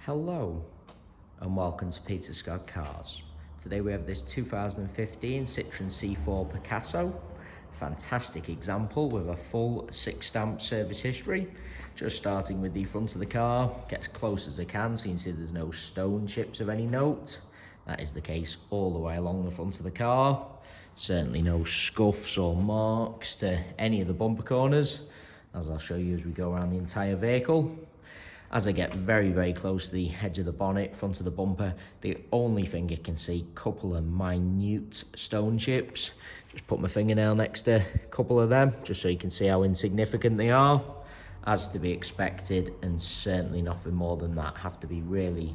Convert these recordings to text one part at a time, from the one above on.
Hello and welcome to Peter Scott Cars. Today we have this 2015 Citroen C4 Picasso. Fantastic example with a full 6-stamp service history. Just starting with the front of the car, get as close as I can so you can see there's no stone chips of any note. That is the case all the way along the front of the car. Certainly no scuffs or marks to any of the bumper corners, as I'll show you as we go around the entire vehicle. As I get very close to the edge of the bonnet, front of the bumper, the only thing you can see, couple of minute stone chips. Just put my fingernail next to a couple of them, just so you can see how insignificant they are. As to be expected, and certainly nothing more than that. Have to be really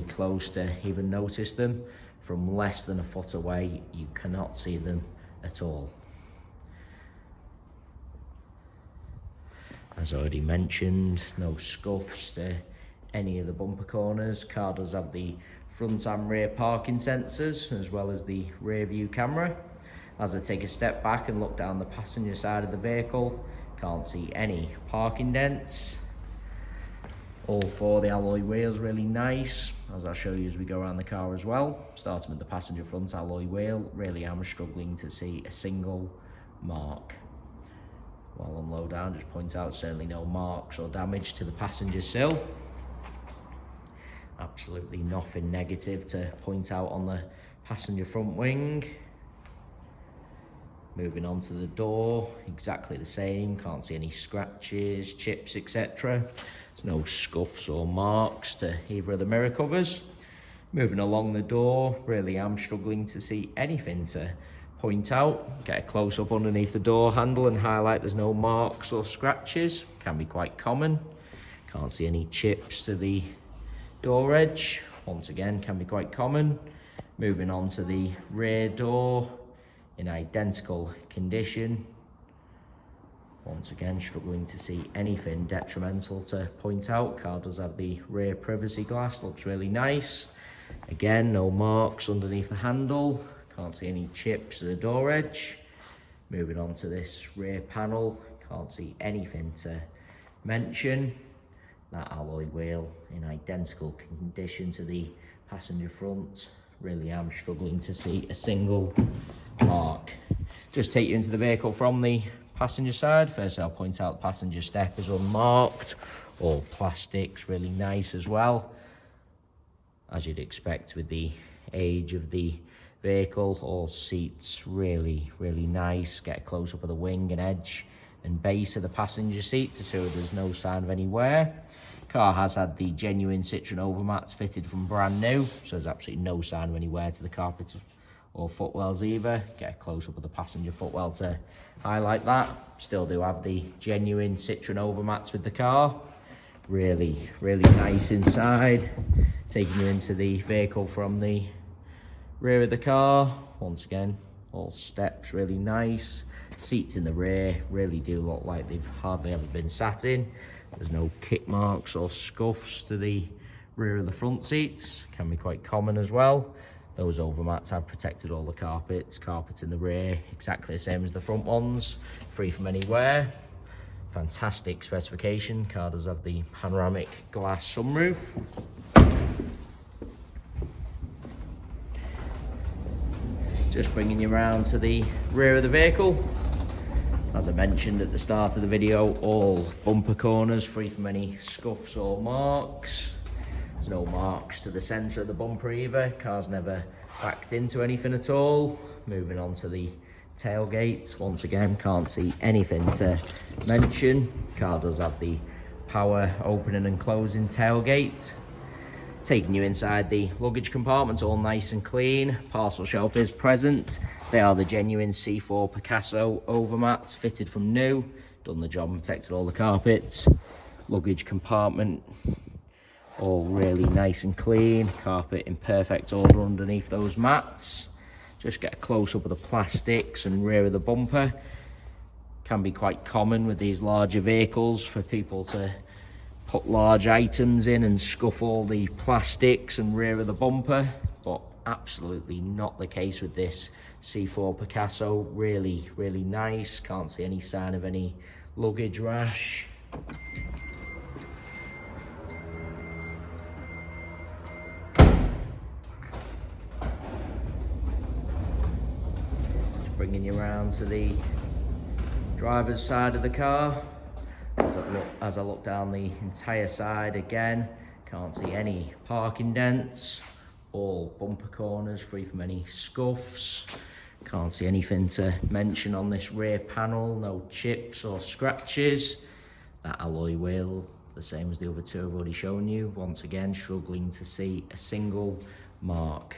close to even notice them. From less than a foot away, you cannot see them at all. As already mentioned, no scuffs to any of the bumper corners. Car does have the front and rear parking sensors, as well as the rear view camera. As I take a step back and look down the passenger side of the vehicle, can't see any parking dents. All four, the alloy wheels, really nice, as I'll show you as we go around the car as well. Starting with the passenger front alloy wheel, really am struggling to see a single mark. While I'm low down, just point out certainly no marks or damage to the passenger sill. Absolutely nothing negative to point out on the passenger front wing. Moving on to the door, exactly the same, can't see any scratches, chips, etc. There's no scuffs or marks to either of the mirror covers. Moving along the door, really am struggling to see anything to point out. Get a close up underneath the door handle and highlight there's no marks or scratches. Can be quite common. Can't see any chips to the door edge. Once again, can be quite common. Moving on to the rear door, in identical condition. Once again, struggling to see anything detrimental to point out. Car does have the rear privacy glass, looks really nice. Again, no marks underneath the handle. Can't see any chips to the door edge. Moving on to this rear panel, can't see anything to mention. That alloy wheel in identical condition to the passenger front. Really am struggling to see a single mark. Just take you into the vehicle from the passenger side. First, I'll point out the passenger step is unmarked. All plastics, really nice as well, as you'd expect with the age of the vehicle. All seats really nice. Get a close up of the wing and edge and base of the passenger seat to show there's no sign of any wear. Car has had the genuine Citroen overmats fitted from brand new, so there's absolutely no sign of any wear to the carpet or footwells either. Get a close up of the passenger footwell to highlight that. Still do have the genuine Citroen overmats with the car. Really nice inside. Taking you into the vehicle from the rear of the car. Once again, all steps really nice. Seats in the rear really do look like they've hardly ever been sat in. There's no kick marks or scuffs to the rear of the front seats. Can be quite common as well. Those overmats have protected all the carpets. Carpets in the rear, exactly the same as the front ones, free from any wear. Fantastic specification. Car does have the panoramic glass sunroof. Just bringing you around to the rear of the vehicle. As I mentioned at the start of the video, all bumper corners free from any scuffs or marks. There's no marks to the centre of the bumper either. Car's never backed into anything at all. Moving on to the tailgate. Once again, can't see anything to mention. Car does have the power opening and closing tailgate. Taking you inside the luggage compartment, all nice and clean. Parcel shelf is present. They are the genuine C4 Picasso overmats, fitted from new. Done the job and protected all the carpets. Luggage compartment, all really nice and clean. Carpet in perfect order underneath those mats. Just get a close up of the plastics and rear of the bumper. Can be quite common with these larger vehicles for people to put large items in and scuff all the plastics and rear of the bumper, but absolutely not the case with this C4 Picasso. Really nice. Can't see any sign of any luggage rash. bringing you around to the driver's side of the car. As I look down the entire side again, can't see any parking dents, all bumper corners free from any scuffs. Can't see anything to mention on this rear panel, no chips or scratches. That alloy wheel, the same as the other two I've already shown you. Once again, struggling to see a single mark.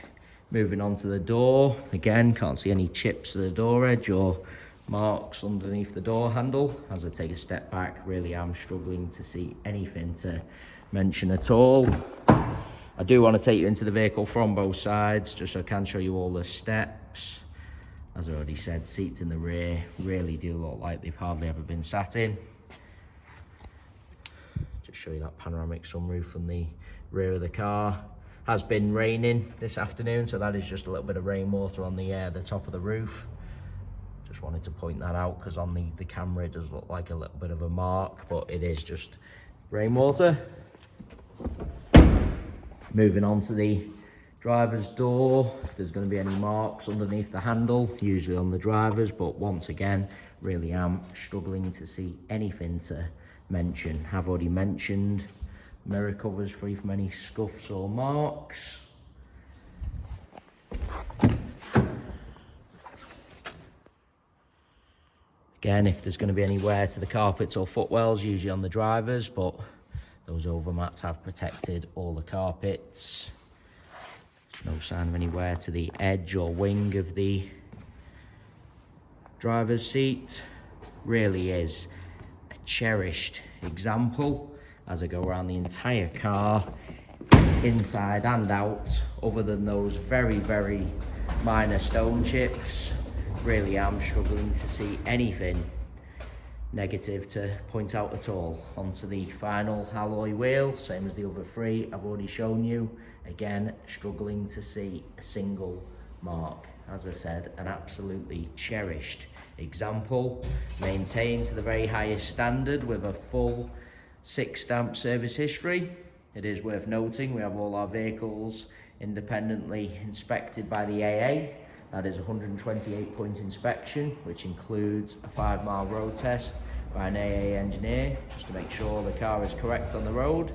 Moving on to the door, again, can't see any chips at the door edge or marks underneath the door handle. As I take a step back, really am struggling to see anything to mention at all. I do want to take you into the vehicle from both sides, just so I can show you all the steps. As I already said, seats in the rear really do look like they've hardly ever been sat in. Just show you that panoramic sunroof from the rear of the car. Has been raining this afternoon, so that is just a little bit of rainwater on the top of the roof. Just wanted to point that out because on the camera it does look like a little bit of a mark, but it is just rainwater. Moving on to the driver's door, if there's going to be any marks underneath the handle, usually on the driver's, but once again, really am struggling to see anything to mention. Have already mentioned mirror covers free from any scuffs or marks. Again, if there's going to be any wear to the carpets or footwells, usually on the drivers, but those overmats have protected all the carpets. No sign of any wear to the edge or wing of the driver's seat. Really is a cherished example as I go around the entire car, inside and out, other than those very, very minor stone chips. Really am struggling to see anything negative to point out at all. Onto the final alloy wheel, same as the other three I've already shown you. Again, struggling to see a single mark. As I said, an absolutely cherished example, maintained to the very highest standard with a full 6-stamp service history. It is worth noting we have all our vehicles independently inspected by the AA. That is a 128-point inspection, which includes a 5-mile road test by an AA engineer, just to make sure the car is correct on the road.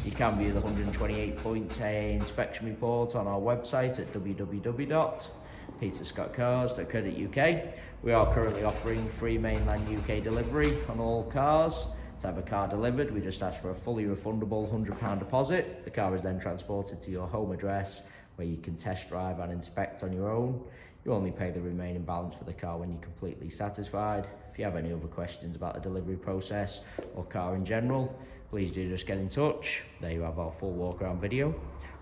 You can view the 128-point AA inspection report on our website at www.peterscottcars.co.uk. We are currently offering free mainland UK delivery on all cars. To have a car delivered, we just ask for a fully refundable £100 deposit. The car is then transported to your home address, where you can test drive and inspect on your own. You only pay the remaining balance for the car when you're completely satisfied. If you have any other questions about the delivery process or car in general, please do just get in touch. There you have our full walk around video.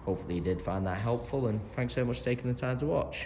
Hopefully you did find that helpful, and thanks so much for taking the time to watch.